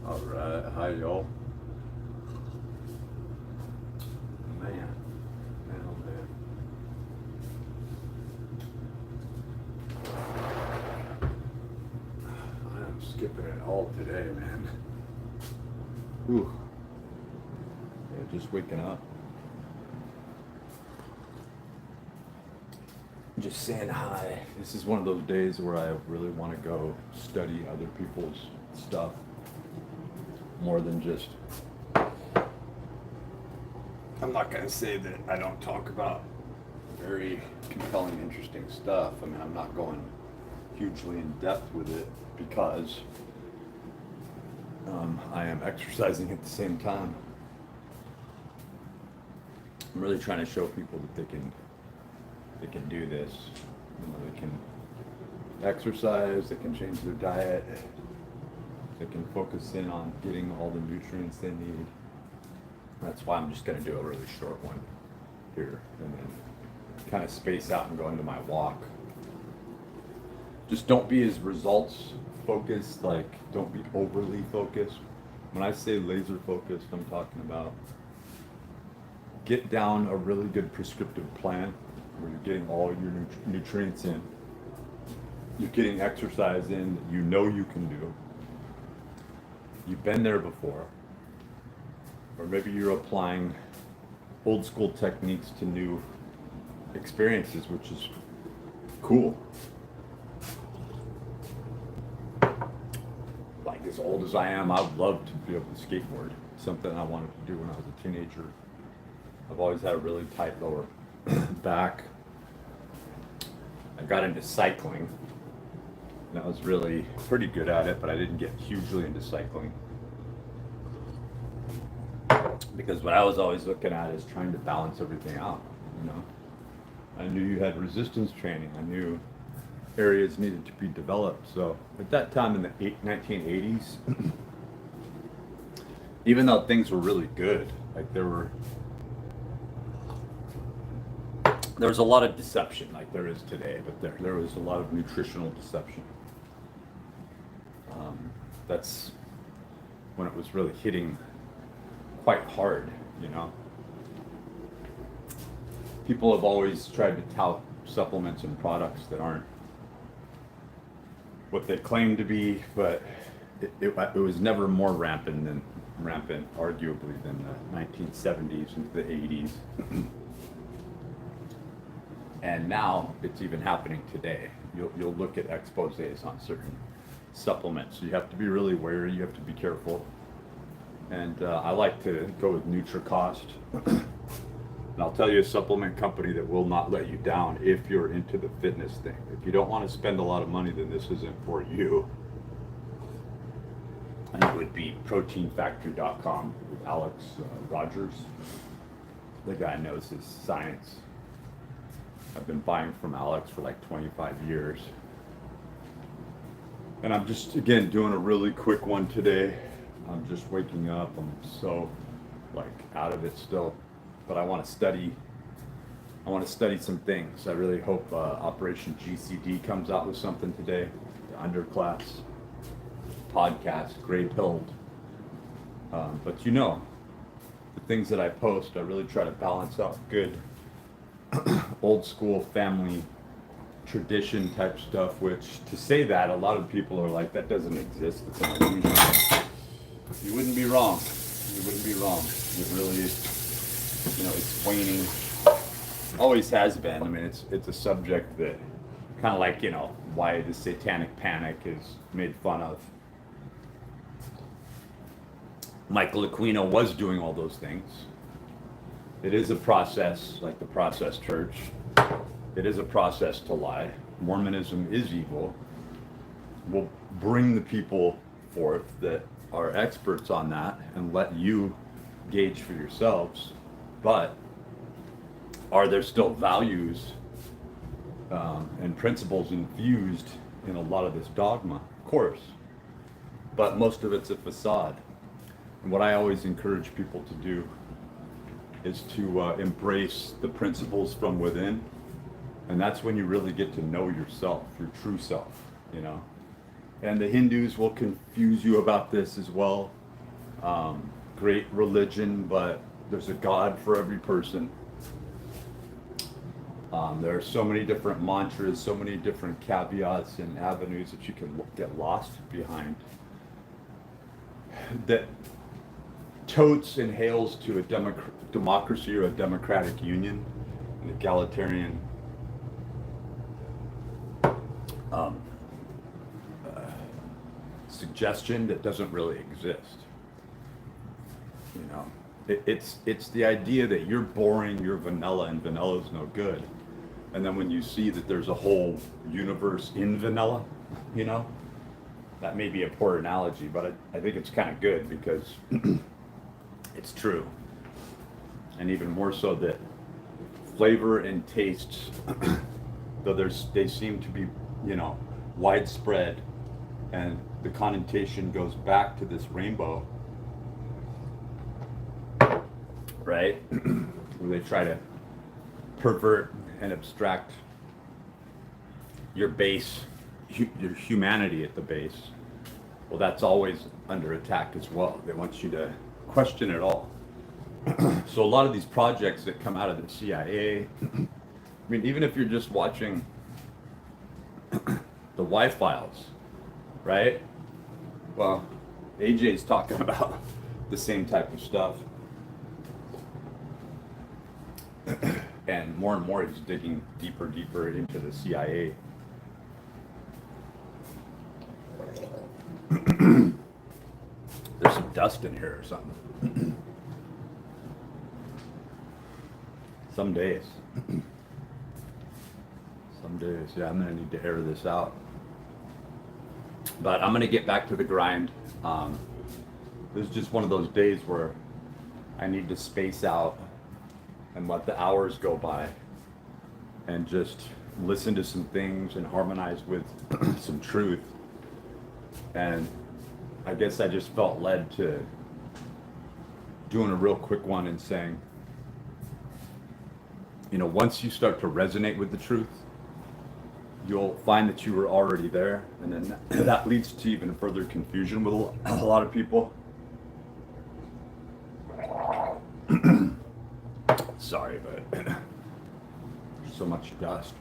All right, hi y'all. Man, oh man. I am skipping it all today, man. Whew. Yeah, just waking up. Just saying hi. This is one of those days where I really want to go study other people's stuff more than just. I'm not going to say that I don't talk about very compelling, interesting stuff. I mean, I'm not going hugely in depth with it because I am exercising at the same time. I'm really trying to show people that they can do this. You know, they can exercise, they can change their diet, they can focus in on getting all the nutrients they need. That's why I'm just going to do a really short one here and then kind of space out and go into my walk. Just don't be as results focused, like don't be overly focused. When I say laser focused, I'm talking about get down a really good prescriptive plan where you're getting all your nutrients in. You're getting exercise in that you know you can do. You've been there before. Or maybe you're applying old school techniques to new experiences, which is cool. Like as old as I am, I would love to be able to skateboard. Something I wanted to do when I was a teenager. I've always had a really tight lower back. I got into cycling. And I was really pretty good at it, but I didn't get hugely into cycling. Because what I was always looking at is trying to balance everything out, you know. I knew you had resistance training. I knew areas needed to be developed. So at that time in the 1980s, even though things were really good, like there was a lot of deception, like there is today, but there was a lot of nutritional deception. That's when it was really hitting quite hard, you know. People have always tried to tout supplements and products that aren't what they claim to be, but it was never more rampant, arguably, than the 1970s into the 80s. And now it's even happening today. You'll look at exposés on certain supplements. So you have to be really wary, you have to be careful. And I like to go with NutriCost. And I'll tell you a supplement company that will not let you down if you're into the fitness thing. If you don't want to spend a lot of money, then this isn't for you. And it would be proteinfactory.com with Alex Rogers. The guy knows his science. I've been buying from Alex for like 25 years. And I'm just, again, doing a really quick one today. I'm just waking up. I'm so like out of it still. But I want to study some things. I really hope Operation GCD comes out with something today. The underclass podcast, Gray Pilled. But you know, the things that I post, I really try to balance out good old school family tradition type stuff, which to say that, a lot of people are like, that doesn't exist. It's an illusion. You wouldn't be wrong. You wouldn't be wrong. It really is. You know, it's waning. Always has been. I mean, it's a subject that kind of like, you know, why the satanic panic is made fun of. Michael Aquino was doing all those things. It is a process, like the process church. It is a process to lie. Mormonism is evil. We'll bring the people forth that are experts on that and let you gauge for yourselves. But are there still values and principles infused in a lot of this dogma? Of course. But most of it's a facade. And what I always encourage people to do is to embrace the principles from within. And that's when you really get to know yourself, your true self, you know. And the Hindus will confuse you about this as well. Great religion, but there's a God for every person. There are so many different mantras, so many different caveats and avenues that you can get lost behind. That totes and hails to a democracy or a democratic union, an egalitarian suggestion that doesn't really exist. You know, it's the idea that you're boring, you're vanilla, and vanilla is no good. And then when you see that there's a whole universe in vanilla, you know, that may be a poor analogy, but I think it's kind of good because it's true. And even more so that flavor and tastes, though they seem to be, you know, widespread, and the connotation goes back to this rainbow, right? Where they try to pervert and abstract your base, your humanity at the base. Well, that's always under attack as well. They want you to question it all. So a lot of these projects that come out of the CIA, I mean, even if you're just watching the Y-Files, right? Well, AJ's talking about the same type of stuff. And more he's digging deeper into the CIA. There's some dust in here or something. Some days, yeah, I'm gonna need to air this out. But I'm gonna get back to the grind. This is just one of those days where I need to space out and let the hours go by and just listen to some things and harmonize with some truth. And I guess I just felt led to doing a real quick one and saying, you know, once you start to resonate with the truth, you'll find that you were already there, and then that leads to even further confusion with a lot of people. Sorry, but there's so much dust.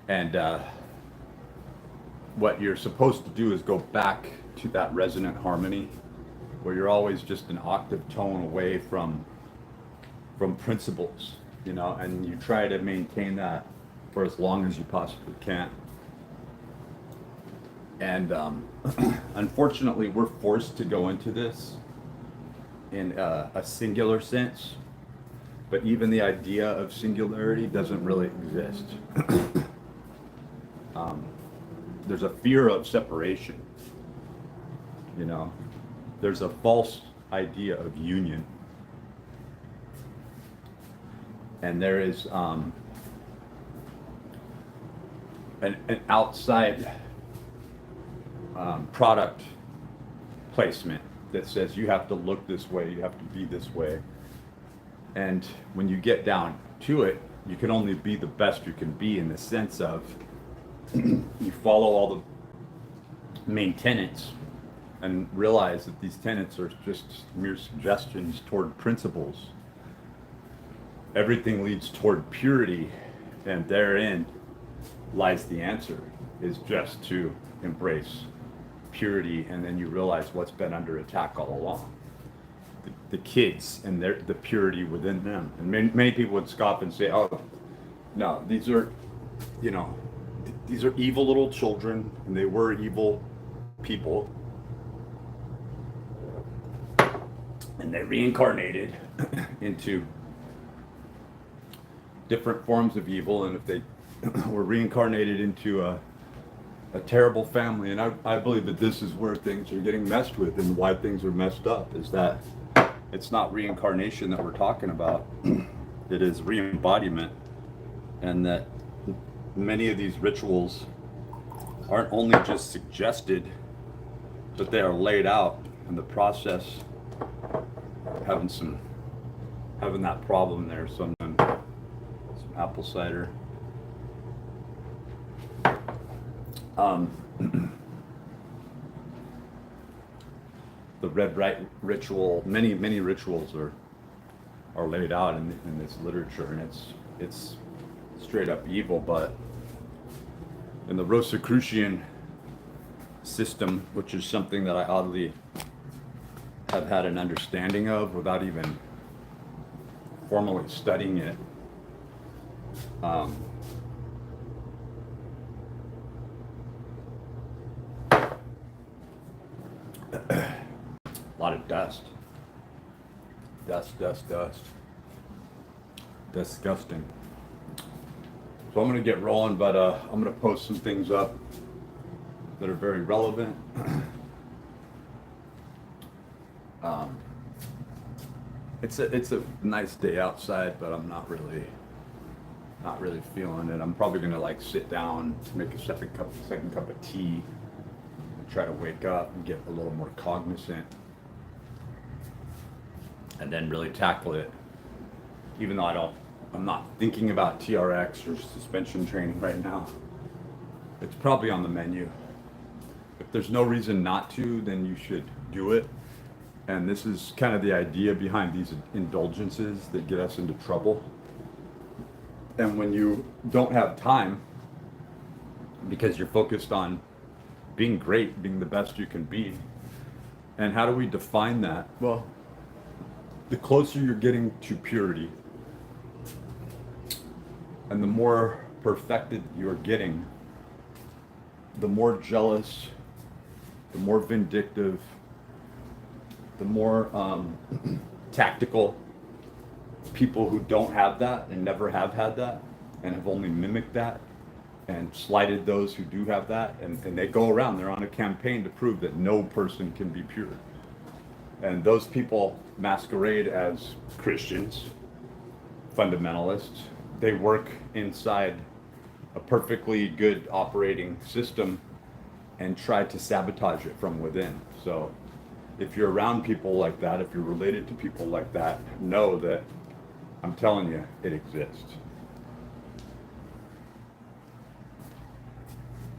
And what you're supposed to do is go back to that resonant harmony where you're always just an octave tone away from principles, you know, and you try to maintain that for as long as you possibly can. And unfortunately, we're forced to go into this in a singular sense, but even the idea of singularity doesn't really exist. There's a fear of separation, you know. There's a false idea of union. And there is an outside product placement that says you have to look this way, you have to be this way. And when you get down to it, you can only be the best you can be in the sense of you follow all the main tenets and realize that these tenets are just mere suggestions toward principles. Everything leads toward purity, and therein lies the answer, is just to embrace purity, and then you realize what's been under attack all along. The kids and the purity within them. And many people would scoff and say, oh, no, these are, you know, these are evil little children, and they were evil people. And they reincarnated into different forms of evil, and if they were reincarnated into a terrible family, and I believe that this is where things are getting messed with, and why things are messed up, is that it's not reincarnation that we're talking about. It is re-embodiment, and that many of these rituals aren't only just suggested, but they are laid out in the process. Having that problem there, some apple cider. Um, the red right ritual, many rituals are laid out in this literature, and it's straight up evil. But in the Rosicrucian system, which is something that I oddly have had an understanding of without even formally studying it, a lot of dust. Dust. Disgusting. So I'm gonna get rolling, but I'm gonna post some things up that are very relevant. It's a nice day outside, but I'm not really feeling it. I'm probably gonna like sit down, make a second cup of tea, and try to wake up and get a little more cognizant, and then really tackle it. Even though I'm not thinking about TRX or suspension training right now. It's probably on the menu. If there's no reason not to, then you should do it. And this is kind of the idea behind these indulgences that get us into trouble. And when you don't have time, because you're focused on being great, being the best you can be. And how do we define that? Well, the closer you're getting to purity, and the more perfected you're getting, the more jealous, the more vindictive, the more tactical people who don't have that and never have had that and have only mimicked that and slighted those who do have that, and they go around, they're on a campaign to prove that no person can be pure. And those people masquerade as Christians, fundamentalists. They work inside a perfectly good operating system and try to sabotage it from within. So if you're around people like that, if you're related to people like that, know that I'm telling you, it exists.